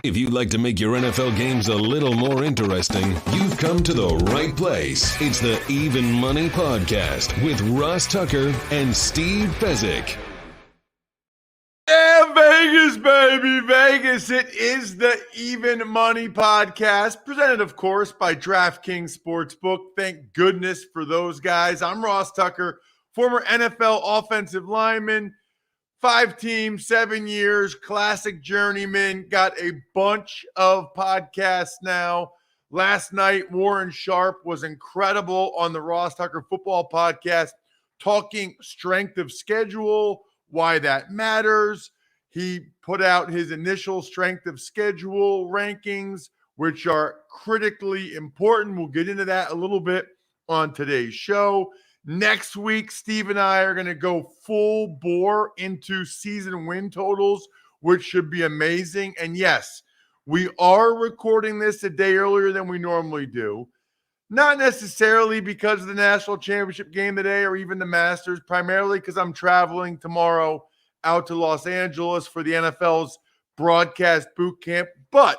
If you'd like to make your NFL games a little more interesting, you've come to the right place. It's the Even Money Podcast with Ross Tucker and Steve Fezzik. Yeah, Vegas, baby, Vegas. It is the Even Money Podcast, presented, of course, by DraftKings Sportsbook. Thank goodness for those guys. I'm Ross Tucker, former NFL offensive lineman, 5 teams, 7 years, classic journeyman. Got a bunch of podcasts now. Last night, Warren Sharp was incredible on the Ross Tucker Football Podcast, talking strength of schedule, why that matters. He put out his initial strength of schedule rankings, which are critically important. We'll get into that a little bit on today's show. Next week, Steve and I are going to go full bore into season win totals, which should be amazing. And yes, we are recording this a day earlier than we normally do. Not necessarily because of the national championship game today or even the Masters, primarily because I'm traveling tomorrow out to Los Angeles for the NFL's broadcast boot camp. But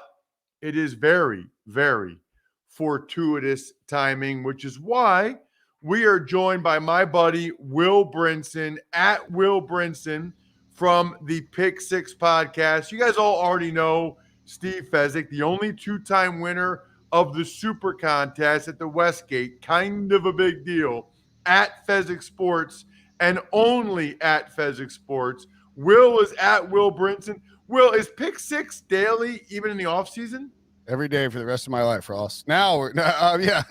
it is very, very fortuitous timing, which is why we are joined by my buddy Will Brinson at Will Brinson from the Pick Six podcast. You guys all already know Steve Fezzik, the only 2-time winner of the Super Contest at the Westgate. Kind of a big deal. At Fezzik Sports and only at Fezzik Sports. Will is at Will Brinson. Will, is Pick Six daily even in the offseason? Every day for the rest of my life, Ross. Now,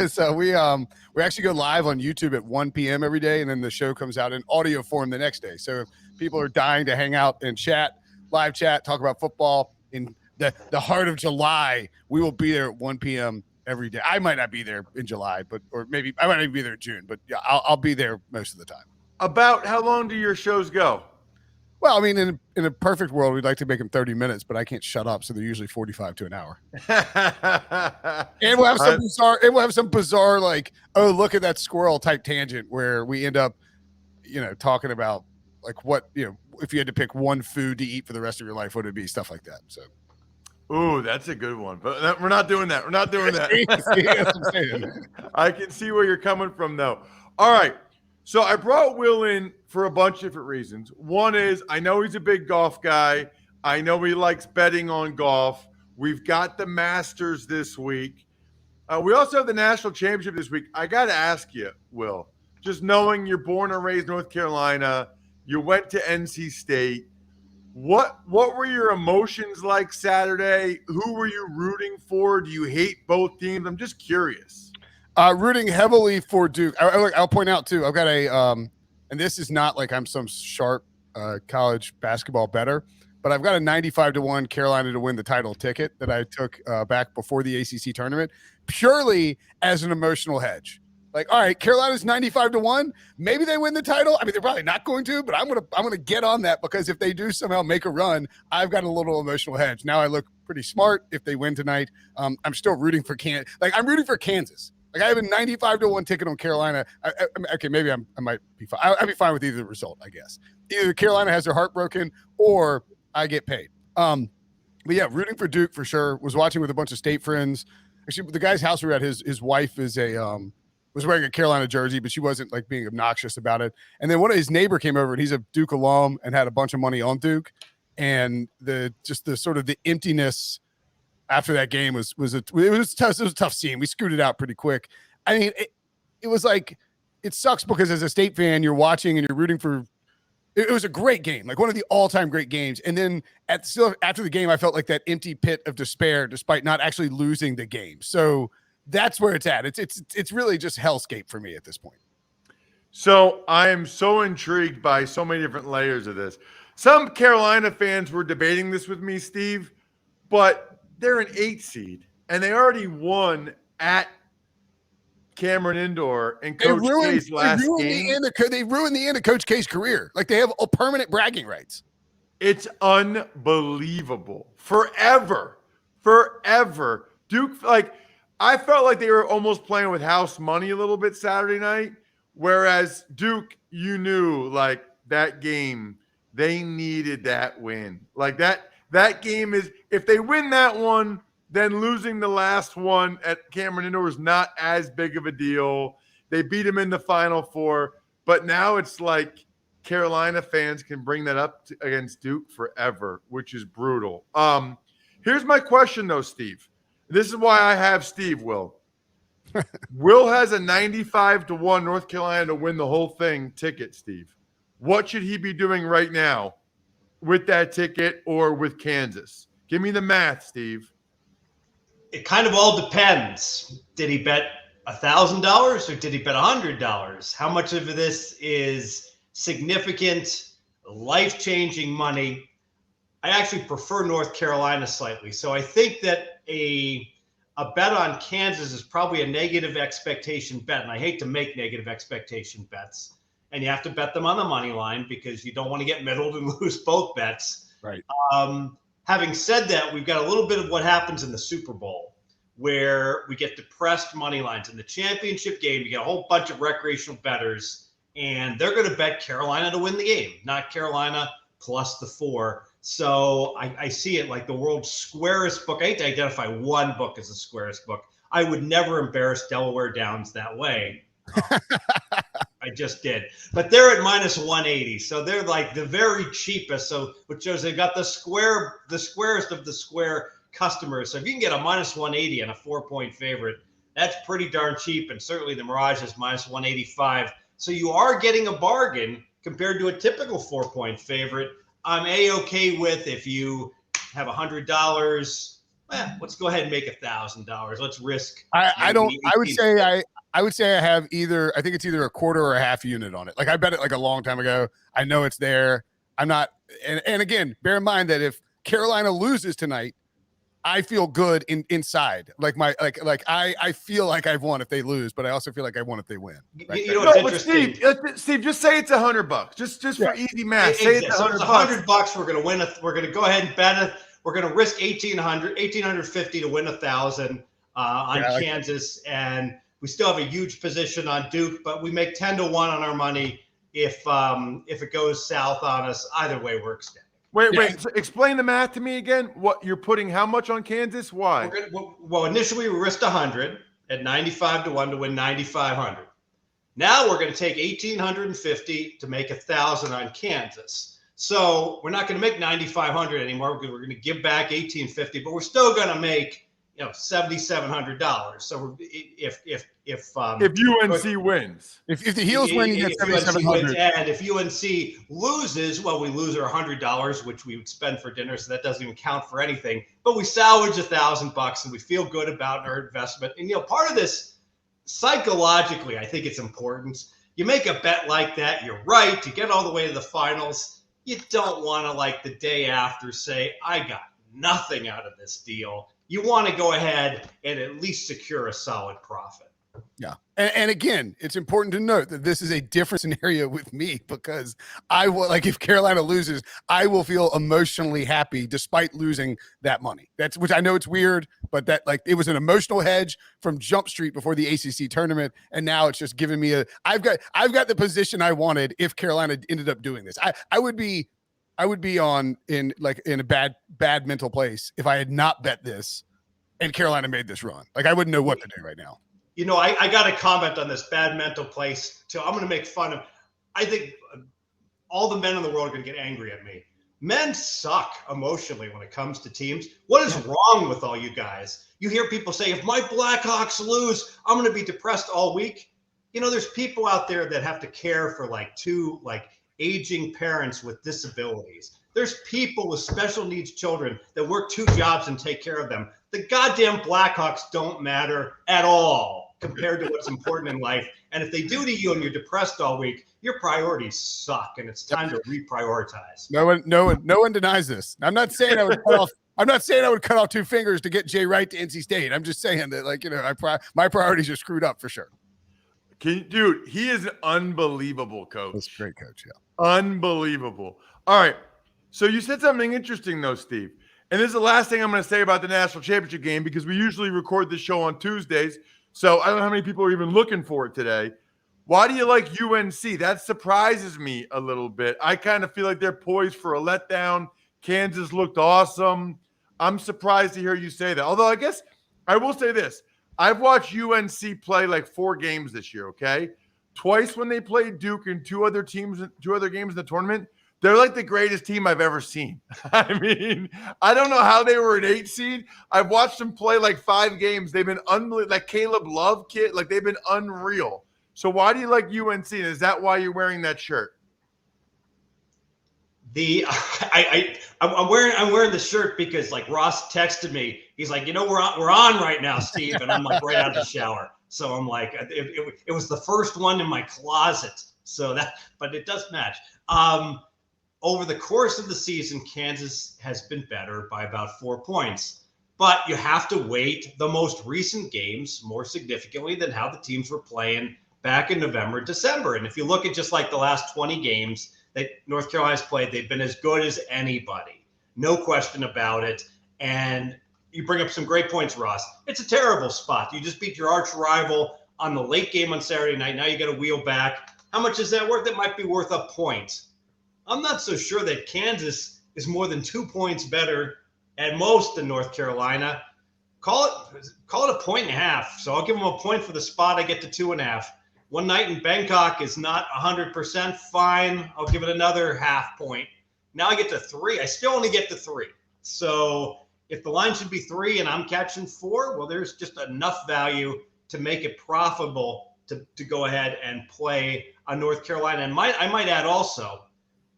so we actually go live on YouTube at 1 p.m. every day, and then the show comes out in audio form the next day. So if people are dying to hang out and chat, live chat, talk about football in the heart of July, we will be there at 1 p.m. every day. I might not be there in July, or maybe I might not be there in June, but yeah, I'll be there most of the time. About how long do your shows go? Well, I mean, in a perfect world, we'd like to make them 30 minutes, but I can't shut up, so they're usually 45 to an hour. And we'll have some bizarre, like, oh, look at that squirrel type tangent where we end up, talking about like what, if you had to pick one food to eat for the rest of your life, what would it be? Stuff like that. So. Ooh, that's a good one. But we're not doing that. We're not doing that. I can see where you're coming from, though. All right. So I brought Will in for a bunch of different reasons. One is I know he's a big golf guy. I know he likes betting on golf. We've got the Masters this week. We also have the National Championship this week. I got to ask you, Will, just knowing you're born and raised North Carolina, you went to NC State. What were your emotions like Saturday? Who were you rooting for? Do you hate both teams? I'm just curious. Rooting heavily for Duke. I'll point out too. I've got and this is not like I'm some sharp college basketball bettor, but I've got a 95-1 Carolina to win the title ticket that I took back before the ACC tournament, purely as an emotional hedge. Like, all right, Carolina's 95-1. Maybe they win the title. I mean, they're probably not going to, but I'm gonna get on that because if they do somehow make a run, I've got a little emotional hedge. Now I look pretty smart if they win tonight. I'm still rooting for I'm rooting for Kansas. Like I have a 95-1 ticket on Carolina. Okay, maybe I might be fine. I'd be fine with either result, I guess. Either Carolina has their heart broken or I get paid. But yeah, rooting for Duke for sure. Was watching with a bunch of State friends. Actually, the guy's house we were at, his wife is was wearing a Carolina jersey, but she wasn't like being obnoxious about it. And then one of his neighbor came over and he's a Duke alum and had a bunch of money on Duke. And the sort of the emptiness after that game was tough. It was a tough scene. We screwed it out pretty quick. I mean, it was like, it sucks because as a State fan, you're watching and you're rooting for, it was a great game, like one of the all-time great games. And then after the game, I felt like that empty pit of despair, despite not actually losing the game. So that's where it's at. It's really just hellscape for me at this point. So I am so intrigued by so many different layers of this. Some Carolina fans were debating this with me, Steve, but they're an 8 seed, and they already won at Cameron Indoor and Coach K's last game. They ruined the end of Coach K's career. Like they have a permanent bragging rights. It's unbelievable. Forever. Duke, like I felt like they were almost playing with house money a little bit Saturday night, whereas Duke, you knew like that game, they needed that win. Like that That game is, if they win that one, then losing the last one at Cameron Indoor is not as big of a deal. They beat them in the Final Four, but now it's like Carolina fans can bring that up against Duke forever, which is brutal. Here's my question, though, Steve. This is why I have Steve, Will. Will has a 95-1 North Carolina to win the whole thing ticket, Steve. What should he be doing right now with that ticket or with Kansas? Give me the math, Steve. It kind of all depends. Did he bet $1,000 or did he bet $100? How much of this is significant, life-changing money? I actually prefer North Carolina slightly. So I think that a bet on Kansas is probably a negative expectation bet. And I hate to make negative expectation bets. And you have to bet them on the money line because you don't want to get middled and lose both bets. Right. Having said that, we've got a little bit of what happens in the Super Bowl where we get depressed money lines. In the championship game, you get a whole bunch of recreational bettors, and they're going to bet Carolina to win the game, not Carolina plus the 4. So I see it like the world's squarest book. I hate to identify one book as the squarest book. I would never embarrass Delaware Downs that way. I just did. But they're at minus 180. So they're like the very cheapest. So which shows they've got the squarest of the square customers. So if you can get a minus 180 and a 4-point favorite, that's pretty darn cheap. And certainly the Mirage is minus 185. So you are getting a bargain compared to a typical 4-point favorite. I'm A-okay with if you have $100. Let's go ahead and make $1,000. Let's risk. I would say I have either. I think it's either a quarter or a half unit on it. Like I bet it like a long time ago. I know it's there. I'm not. And again, bear in mind that if Carolina loses tonight, I feel good inside. Like I feel like I've won if they lose, but I also feel like I won if they win. Right? You know what's interesting? Steve, just say it's $100. Just for easy math, say it's $100. $100. We're going to win. We're going to go ahead and bet it. We're going to risk $1,850 to win $1,000 on Kansas, and we still have a huge position on Duke, but we make 10-1 on our money if it goes south on us. Either way, we're extending. Wait. So explain the math to me again. What you're putting? How much on Kansas? Why? Well, initially we risked 100 at 95-1 to win 9,500. Now we're going to take 1,850 to make 1,000 on Kansas. So we're not going to make 9,500 anymore because we're going to give back 1,850, but we're still going to make $7,700. So if UNC wins, if the Heels win, you get 7,700. And if UNC loses, well, we lose our $100, which we would spend for dinner, so that doesn't even count for anything. But we salvage $1,000, and we feel good about our investment. And part of this psychologically, I think it's important. You make a bet like that, you're right. You get all the way to the finals. You don't want to, like the day after, say, I got nothing out of this deal. You want to go ahead and at least secure a solid profit. Yeah. And again, it's important to note that this is a different scenario with me because I will, like, if Carolina loses, I will feel emotionally happy despite losing that money. Which I know it's weird, but that, like, it was an emotional hedge from Jump Street before the ACC tournament. And now it's just giving me I've got the position I wanted if Carolina ended up doing this. I would be in a bad mental place if I had not bet this and Carolina made this run. Like, I wouldn't know what to do right now. I got to comment on this bad mental place too. I'm going to make fun of, I think all the men in the world are going to get angry at me. Men suck emotionally when it comes to teams. What is wrong with all you guys? You hear people say, if my Blackhawks lose, I'm going to be depressed all week. There's people out there that have to care for two aging parents with disabilities. There's people with special needs children that work 2 jobs and take care of them. The goddamn Blackhawks don't matter at all compared to what's important in life. And if they do to you and you're depressed all week, your priorities suck, and it's time to reprioritize. No one denies this. I'm not saying I would cut off 2 fingers to get Jay Wright to NC State. I'm just saying that, my priorities are screwed up for sure. Dude, he is an unbelievable coach. That's a great coach, yeah. Unbelievable. All right. So you said something interesting, though, Steve. And this is the last thing I'm going to say about the national championship game because we usually record this show on Tuesdays. So I don't know how many people are even looking for it today. Why do you like UNC? That surprises me a little bit. I kind of feel like they're poised for a letdown. Kansas looked awesome. I'm surprised to hear you say that. Although I guess I will say this. I've watched UNC play like 4 games this year, okay? Twice when they played Duke and 2 other games in the tournament. They're like the greatest team I've ever seen. I mean, I don't know how they were an 8 seed. I've watched them play like 5 games. They've been unbelievable. Like Caleb Love kid, like they've been unreal. So why do you like UNC? And is that why you're wearing that shirt? I'm wearing the shirt because like Ross texted me. He's like, we're on right now, Steve, and I'm like right out of the shower. So I'm like, it was the first one in my closet. So but it does match. Over the course of the season, Kansas has been better by about 4 points. But you have to weight the most recent games more significantly than how the teams were playing back in November, December. And if you look at just like the last 20 games that North Carolina's played, they've been as good as anybody. No question about it. And you bring up some great points, Ross. It's a terrible spot. You just beat your arch rival on the late game on Saturday night. Now you got to wheel back. How much is that worth? It might be worth a point. I'm not so sure that Kansas is more than 2 points better at most than North Carolina. Call it a point and a half. So I'll give them a point for the spot. I get to 2.5. One night in Bangkok is not 100% fine. I'll give it another half point. Now I get to 3. I still only get to 3. So if the line should be 3 and I'm catching 4, well, there's just enough value to make it profitable to go ahead and play on North Carolina. And I might add also,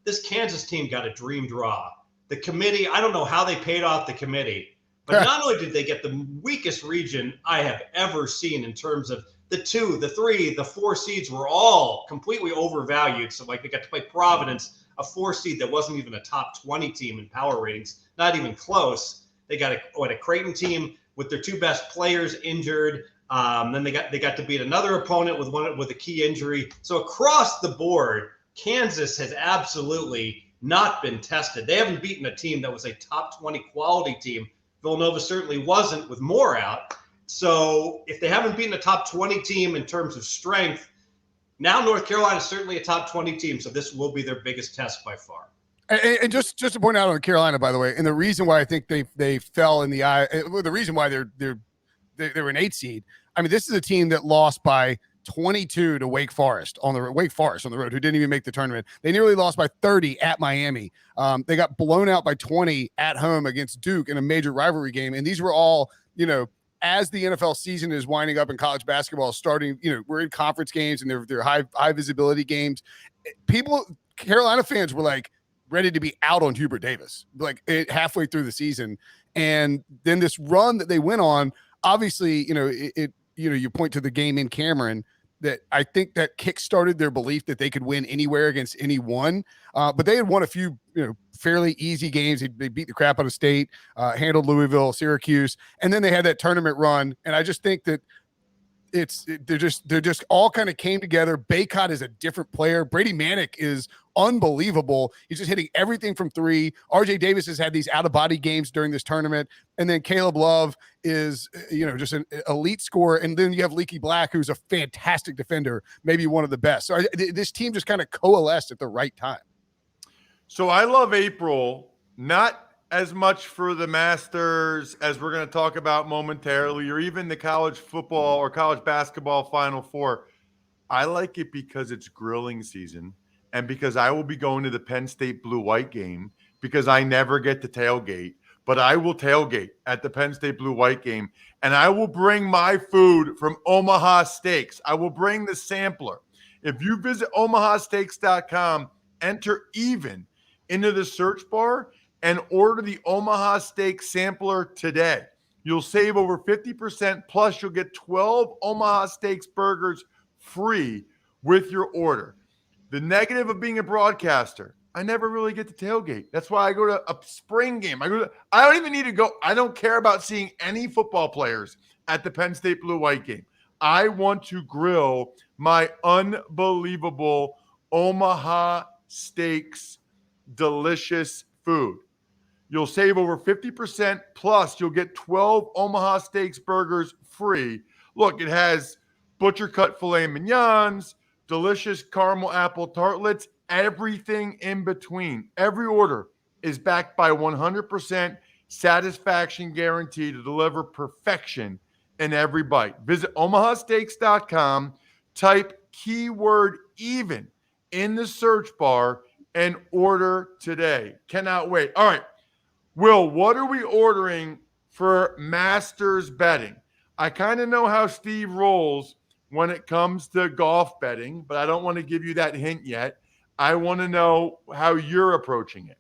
this Kansas team got a dream draw. The committee, I don't know how they paid off the committee, but not only did they get the weakest region I have ever seen in terms of the 2, the 3, the 4 seeds were all completely overvalued. So like they got to play Providence, a 4 seed that wasn't even a top 20 team in power ratings, not even close. They got a Creighton team with their 2 best players injured. Then they got to beat another opponent with a key injury. So across the board, Kansas has absolutely not been tested. They haven't beaten a team that was a top 20 quality team. Villanova certainly wasn't with Moore out. So if they haven't beaten a top 20 team in terms of strength, now North Carolina is certainly a top 20 team. So this will be their biggest test by far. And just to point out on Carolina, by the way, and the reason why I think they fell in the eye, the reason why they were an 8 seed. I mean, this is a team that lost by 22 to Wake Forest on the road, who didn't even make the tournament. They nearly lost by 30 at Miami. They got blown out by 20 at home against Duke in a major rivalry game. And these were all, as the NFL season is winding up and college basketball is starting, we're in conference games and they're high visibility games. Carolina fans were like ready to be out on Hubert Davis, like halfway through the season. And then this run that they went on, obviously, you point to the game in Cameron, that I think that kickstarted their belief that they could win anywhere against anyone. But they had won a few, fairly easy games. They beat the crap out of State, handled Louisville, Syracuse, and then they had that tournament run. And I just think that they're just all kind of came together. Baycott is a different player. Brady Manick is unbelievable. He's just hitting everything from 3. RJ Davis has had these out of body games during this tournament. And then Caleb Love is, just an elite scorer. And then you have Leaky Black, who's a fantastic defender, maybe one of the best. So this team just kind of coalesced at the right time. So I love April, not as much for the Masters as we're going to talk about momentarily, or even the college football or college basketball Final Four. I like it because it's grilling season and because I will be going to the Penn State Blue-White game because I never get to tailgate, but I will tailgate at the Penn State Blue-White game, and I will bring my food from Omaha Steaks. I will bring the sampler. If you visit omahasteaks.com, enter EVEN into the search bar and order the Omaha Steak Sampler today. You'll save over 50%, plus you'll get 12 Omaha Steaks burgers free with your order. The negative of being a broadcaster, I never really get to tailgate. That's why I go to a spring game. I don't even need to go. I don't care about seeing any football players at the Penn State Blue-White game. I want to grill my unbelievable Omaha Steaks delicious food. You'll save over 50%, plus you'll get 12 Omaha Steaks burgers free. Look, it has butcher cut filet mignons, delicious caramel apple tartlets, everything in between. Every order is backed by 100% satisfaction guarantee to deliver perfection in every bite. Visit omahasteaks.com, type keyword even in the search bar, and order today. Cannot wait. All right, Will, what are we ordering for Masters betting? I kind of know how Steve rolls when it comes to golf betting, but I don't want to give you that hint yet. I want to know how you're approaching it.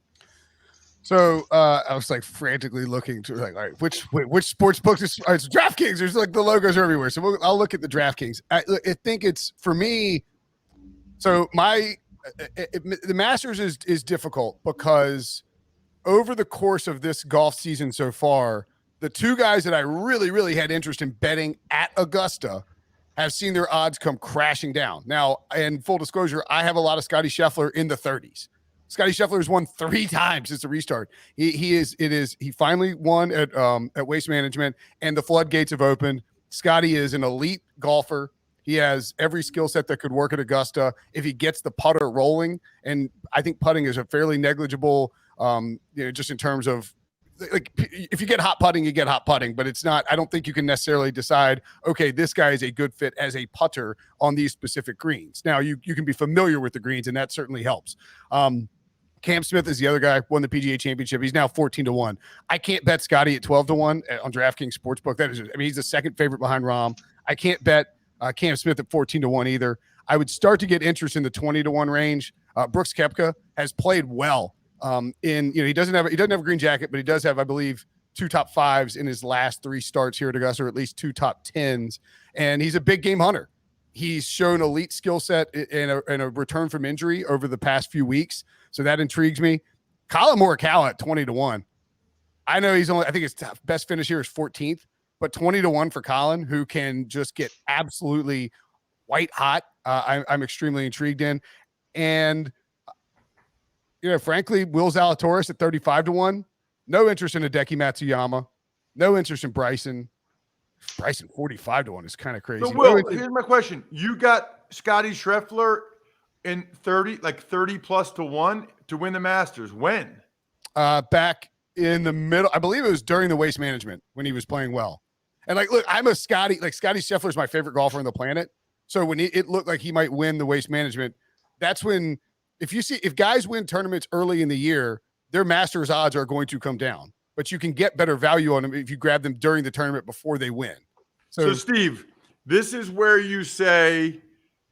So I was like frantically looking to like, all right, which sports book is it's DraftKings? There's like the logos are everywhere. So I'll look at the DraftKings. I think it's for me. So the Masters is difficult because over the course of this golf season so far, the two guys that I really, really had interest in betting at Augusta have seen their odds come crashing down. Now, in full disclosure, I have a lot of Scotty Scheffler in the 30s. Scotty Scheffler has won 3 times since the restart. He finally won at Waste Management, and the floodgates have opened. Scotty is an elite golfer. He has every skill set that could work at Augusta if he gets the putter rolling. And I think putting is a fairly negligible, just in terms of like if you get hot putting, you get hot putting, but it's not. I don't think you can necessarily decide, okay, this guy is a good fit as a putter on these specific greens. Now you can be familiar with the greens, and that certainly helps. Cam Smith is the other guy, won the PGA Championship. He's now 14-1. I can't bet Scotty at 12-1 on DraftKings Sportsbook. He's the second favorite behind Rahm. I can't bet Cam Smith at 14-1 either. I would start to get interest in the 20-1 range. Brooks Koepka has played well. He doesn't have a green jacket, but he does have, I believe, 2 top 5s in his last 3 starts here at Augusta, or at least 2 top 10s. And he's a big game hunter. He's shown elite skill set and a return from injury over the past few weeks. So that intrigues me. Colin Morikawa at 20-1. I know I think his best finish here is 14th, but 20-1 for Colin, who can just get absolutely white hot. I'm extremely intrigued in. And, frankly, Will Zalatoris at 35-1. No interest in Hideki Matsuyama. No interest in Bryson. Bryson 45-1 is kind of crazy. So, Will, here's my question. You got Scotty Scheffler in 30 plus to 1 to win the Masters. When? Back in the middle. I believe it was during the Waste Management when he was playing well. And look, I'm a Scotty Scheffler is my favorite golfer on the planet. So when it looked like he might win the Waste Management, that's when if guys win tournaments early in the year, their Masters odds are going to come down. But you can get better value on them if you grab them during the tournament before they win. So Steve, this is where you say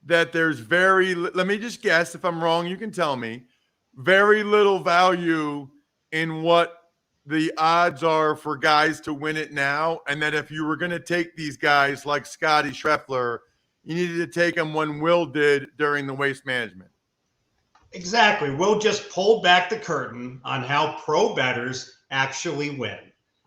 that there's let me just guess. If I'm wrong, you can tell me. Very little value in what the odds are for guys to win it now. And that if you were going to take these guys like Scotty Scheffler, you needed to take them when Will did during the Waste Management. Exactly. Will just pulled back the curtain on how pro bettors actually win.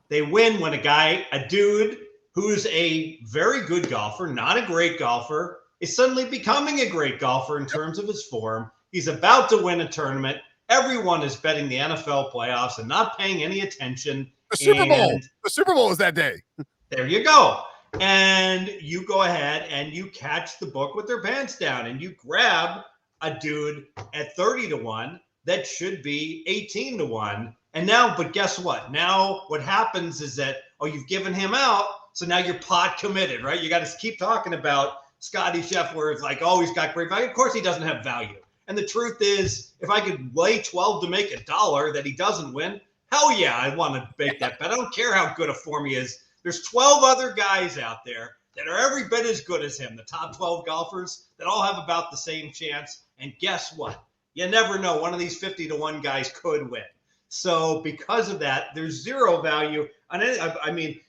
They win when a dude who's a very good golfer, not a great golfer, is suddenly becoming a great golfer in terms of his form. He's about to win a tournament. Everyone is betting the NFL playoffs and not paying any attention. The Super Bowl. The Super Bowl is that day. There you go. And you go ahead and you catch the book with their pants down and you grab a dude at 30-1 that should be 18-1. And now, but guess what? Now what happens is that, you've given him out. So now you're pot committed, right? You got to keep talking about Scotty Scheffler. It's like, he's got great value. Of course he doesn't have value. And the truth is, if I could lay 12 to make $1 that he doesn't win, hell yeah, I want to make that bet. I don't care how good a form he is. There's 12 other guys out there that are every bit as good as him, the top 12 golfers that all have about the same chance. And guess what? You never know. One of these 50-1 guys could win. So because of that, there's zero value. Koepka,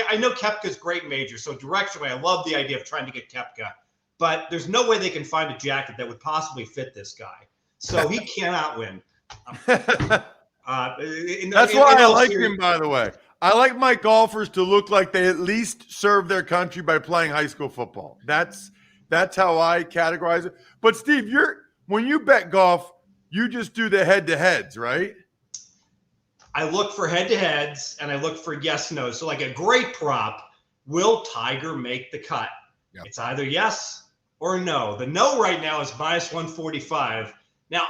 I know Koepka's great major. So directionally, I love the idea of trying to get Koepka. But there's no way they can find a jacket that would possibly fit this guy. So he cannot win. That's why I like him, by the way. I like my golfers to look like they at least serve their country by playing high school football. That's how I categorize it. But Steve, when you bet golf, you just do the head-to-heads, right? I look for head-to-heads and I look for yes/no. So like a great prop, will Tiger make the cut? Yep. It's either yes or no. The no right now is -145. Now,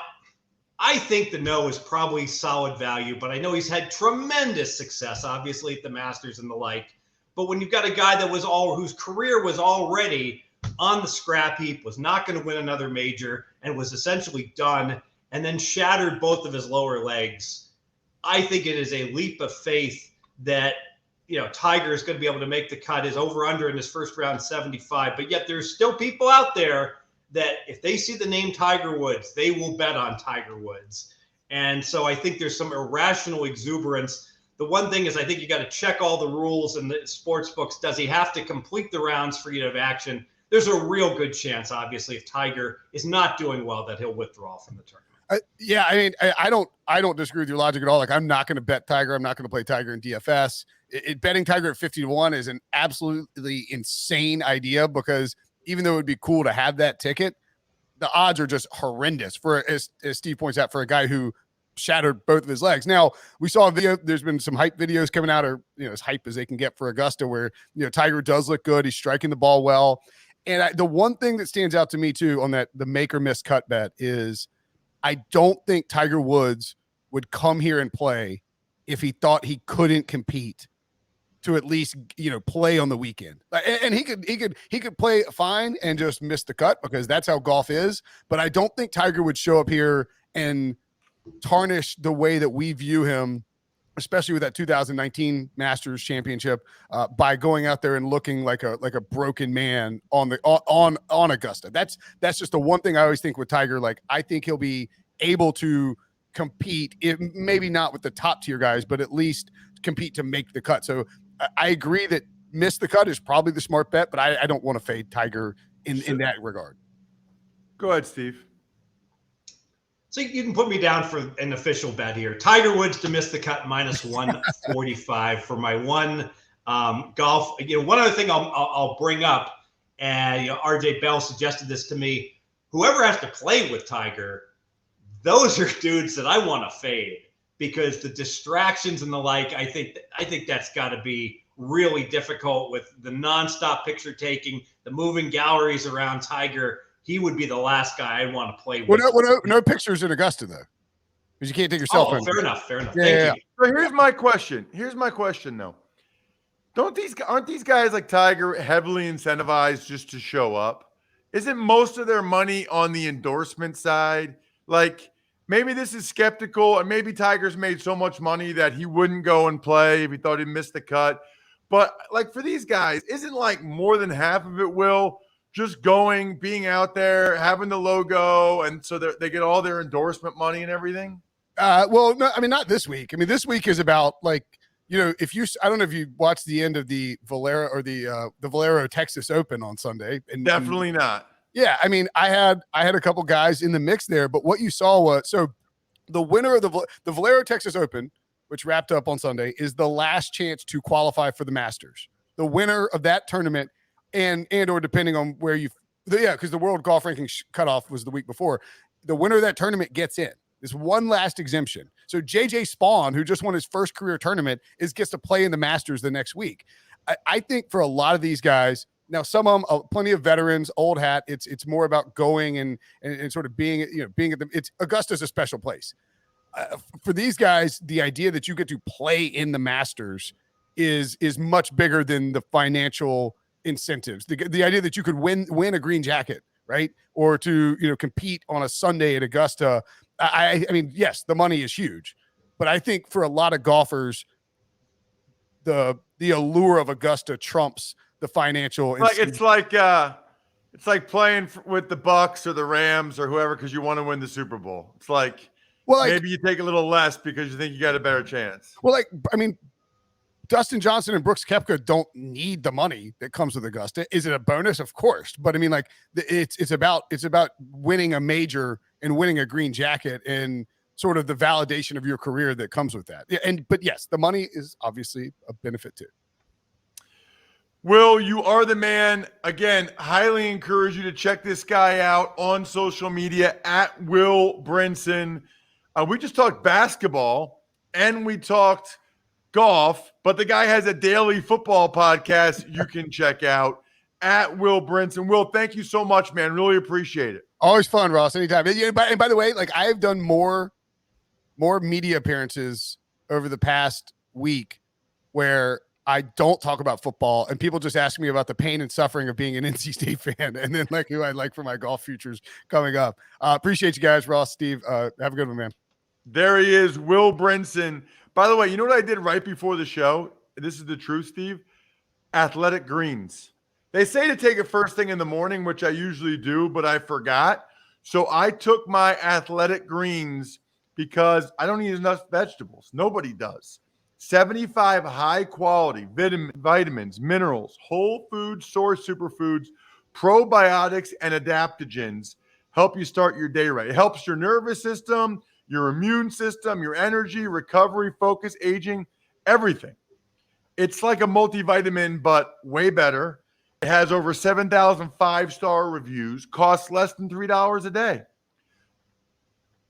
I think the no is probably solid value, but I know he's had tremendous success, obviously, at the Masters and the like. But when you've got a guy whose career was already on the scrap heap, was not going to win another major, and was essentially done, and then shattered both of his lower legs, I think it is a leap of faith that Tiger is going to be able to make the cut. His over-under in his first round 75, but yet there's still people out there that if they see the name Tiger Woods, they will bet on Tiger Woods. And so I think there's some irrational exuberance. The one thing is I think you got to check all the rules in the sports books. Does he have to complete the rounds for you to have action? There's a real good chance, obviously, if Tiger is not doing well, that he'll withdraw from the tournament. Yeah, I mean, I don't disagree with your logic at all. Like, I'm not going to bet Tiger. I'm not going to play Tiger in DFS. Betting Tiger at 50-1 is an absolutely insane idea, because even though it would be cool to have that ticket, the odds are just horrendous for, as Steve points out, for a guy who shattered both of his legs. Now, we saw a video. There's been some hype videos coming out, or as hype as they can get for Augusta, where Tiger does look good. He's striking the ball well. And the one thing that stands out to me too on that the make or miss cut bet is I don't think Tiger Woods would come here and play if he thought he couldn't compete to at least play on the weekend. And he could play fine and just miss the cut, because that's how golf is. But I don't think Tiger would show up here and tarnish the way that we view him, especially with that 2019 Masters Championship, by going out there and looking like a broken man on Augusta. That's just the one thing I always think with Tiger. Like, I think he'll be able to compete, maybe not with the top tier guys, but at least compete to make the cut. So I agree that miss the cut is probably the smart bet, but I don't want to fade Tiger in that regard. Go ahead, Steve. So you can put me down for an official bet here. Tiger Woods to miss the cut minus 145 for my one golf. One other thing I'll bring up, and RJ Bell suggested this to me. Whoever has to play with Tiger, those are dudes that I want to fade, because the distractions and the like, I think that's got to be really difficult with the nonstop picture taking, the moving galleries around Tiger. He would be the last guy I'd want to play with. No pictures in Augusta, though, because you can't take yourself. Oh, fair enough. Yeah. Thank you. So here's my question, though. Aren't these guys like Tiger heavily incentivized just to show up? Isn't most of their money on the endorsement side? Like, maybe this is skeptical, and maybe Tiger's made so much money that he wouldn't go and play if he thought he'd missed the cut. But like, for these guys, isn't like more than half of it, Will, just going, being out there, having the logo, and so they get all their endorsement money and everything? Well, no, I mean, not this week. I mean, this week is about, like, I don't know if you watched the end of the Valero or the Valero Texas Open on Sunday. Definitely not. Yeah, I mean, I had a couple guys in the mix there, but what you saw was, so the winner of the Valero Texas Open, which wrapped up on Sunday, is the last chance to qualify for the Masters. The winner of that tournament, and or depending on where because the World Golf Ranking cutoff was the week before, the winner of that tournament gets in. There's one last exemption. So JJ Spawn, who just won his first career tournament, gets to play in the Masters the next week. I think for a lot of these guys, now some of them, plenty of veterans, old hat, it's more about going and sort of being at the, Augusta's a special place. For these guys, the idea that you get to play in the Masters is much bigger than the financial incentives. The idea that you could win a green jacket, right? Or to, compete on a Sunday at Augusta. I mean, yes, the money is huge, but I think for a lot of golfers, the allure of Augusta trumps the financial. It's like playing with the Bucks or the Rams or whoever because you want to win the Super Bowl. It's like, maybe you take a little less because you think you got a better chance. Well, I mean, Dustin Johnson and Brooks Koepka don't need the money that comes with Augusta. Is it a bonus? Of course, but I mean, like, it's about winning a major and winning a green jacket and sort of the validation of your career that comes with that. But yes, the money is obviously a benefit too. Will, you are the man. Again, highly encourage you to check this guy out on social media at Will Brinson. We just talked basketball and we talked golf, but the guy has a daily football podcast you can check out at Will Brinson. Will, thank you so much, man. Really appreciate it. Always fun, Ross. Anytime. And by the way, like I've done more media appearances over the past week where I don't talk about football and people just ask me about the pain and suffering of being an NC State fan and then like who I like for my golf futures coming up. Appreciate you guys, Ross, Steve. Have a good one, man. There he is, Will Brinson. By the way, you know what I did right before the show? This is the truth, Steve. Athletic Greens. They say to take it first thing in the morning, which I usually do, but I forgot. So I took my Athletic Greens because I don't eat enough vegetables. Nobody does. 75 high-quality vitamins, minerals, whole food source superfoods, probiotics, and adaptogens help you start your day right. It helps your nervous system, your immune system, your energy, recovery, focus, aging, everything. It's like a multivitamin, but way better. It has over 7,000 five-star reviews, costs less than $3 a day.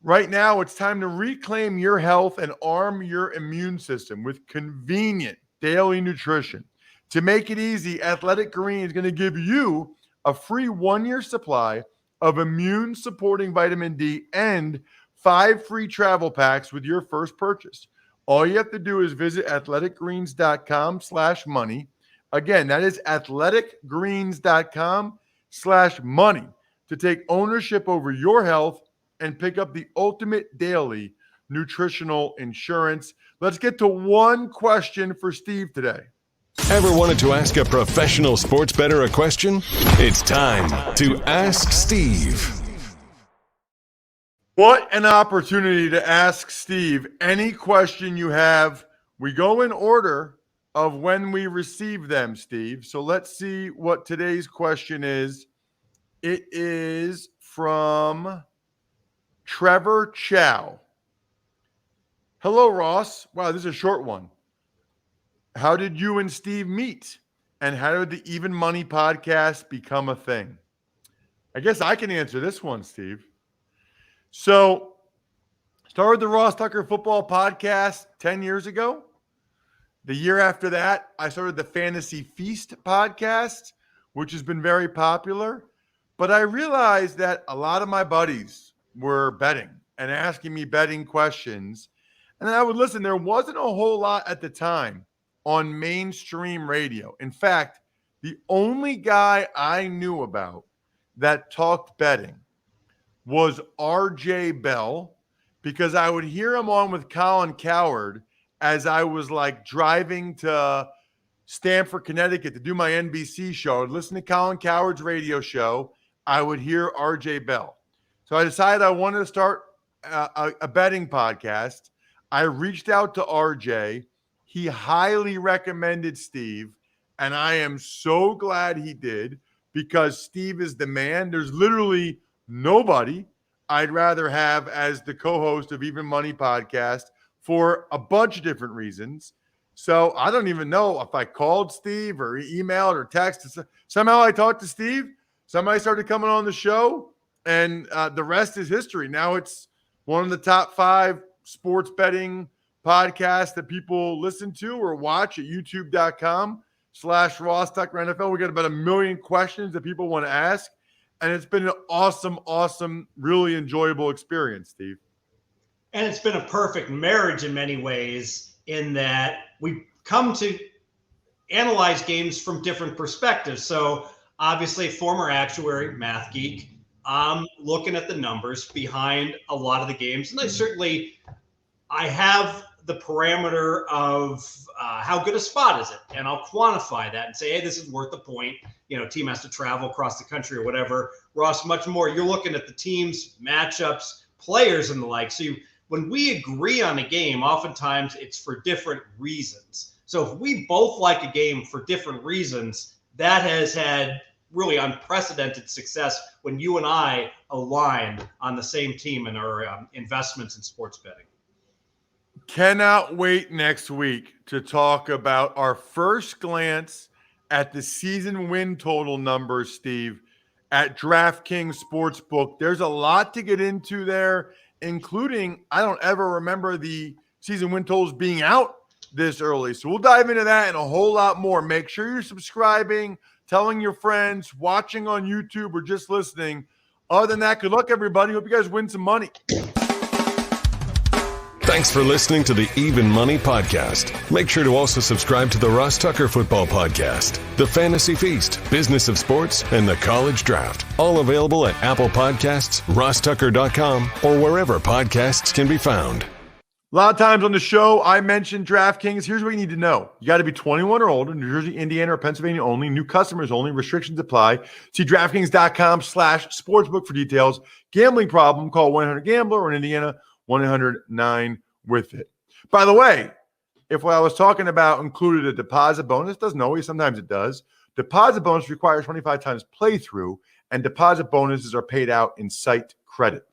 Right now, it's time to reclaim your health and arm your immune system with convenient daily nutrition. To make it easy, Athletic Green is going to give you a free 1-year supply of immune-supporting vitamin D and 5 free travel packs with your first purchase. All you have to do is visit athleticgreens.com/money. Again, that is athleticgreens.com/money to take ownership over your health and pick up the ultimate daily nutritional insurance. Let's get to one question for Steve today. Ever wanted to ask a professional sports bettor a question? It's time to Ask Steve. What an opportunity to ask Steve any question you have. We go in order of when we receive them, Steve. So let's see what today's question is. It is from Trevor Chow. Hello, Ross. Wow, this is a short one. How did you and Steve meet? And how did the Even Money podcast become a thing? I guess I can answer this one, Steve. So, started the Ross Tucker Football Podcast 10 years ago. The year after that, I started the Fantasy Feast podcast, which has been very popular. But I realized that a lot of my buddies were betting and asking me betting questions. And then I would listen. There wasn't a whole lot at the time on mainstream radio. In fact, the only guy I knew about that talked betting was RJ Bell, because I would hear him on with Colin Cowherd as I was like driving to Stamford, Connecticut to do my NBC show. I would listen to Colin Cowherd's radio show. I would hear RJ Bell. So I decided I wanted to start a betting podcast. I reached out to RJ. He highly recommended Steve, and I am so glad he did because Steve is the man. There's literally nobody I'd rather have as the co-host of Even Money podcast for a bunch of different reasons. So I don't even know if I called Steve or emailed or texted. Somehow I talked to Steve. Somebody started coming on the show, and the rest is history. Now it's one of the top 5 sports betting podcasts that people listen to or watch at youtube.com/Ross Tucker NFL. We got about 1 million questions that people want to ask. And it's been an awesome, really enjoyable experience, Steve. And it's been a perfect marriage in many ways in that we come to analyze games from different perspectives. So obviously, former actuary, math geek, I'm looking at the numbers behind a lot of the games. And I have the parameter of how good a spot is it? And I'll quantify that and say, hey, this is worth the point. You know, team has to travel across the country or whatever. Ross, much more. You're looking at the teams, matchups, players, and the like. So when we agree on a game, oftentimes it's for different reasons. So if we both like a game for different reasons, that has had really unprecedented success when you and I align on the same team in our investments in sports betting. Cannot wait next week to talk about our first glance at the season win total numbers, Steve, at DraftKings Sportsbook. There's a lot to get into there, including I don't ever remember the season win totals being out this early. So we'll dive into that and a whole lot more. Make sure you're subscribing, telling your friends, watching on YouTube, or just listening Other than that, good luck, everybody. Hope you guys win some money. Thanks for listening to the Even Money Podcast. Make sure to also subscribe to the Ross Tucker Football Podcast, the Fantasy Feast, Business of Sports, and the College Draft. All available at Apple Podcasts, rosstucker.com, or wherever podcasts can be found. A lot of times on the show, I mentioned DraftKings. Here's what you need to know. You got to be 21 or older, New Jersey, Indiana, or Pennsylvania only. New customers only. Restrictions apply. See DraftKings.com/sportsbook for details. Gambling problem, call 1-800-GAMBLER, or in Indiana, 1-800-9-WITH-IT. By the way, if what I was talking about included a deposit bonus, doesn't always, sometimes it does. Deposit bonus requires 25 times playthrough, and deposit bonuses are paid out in site credit.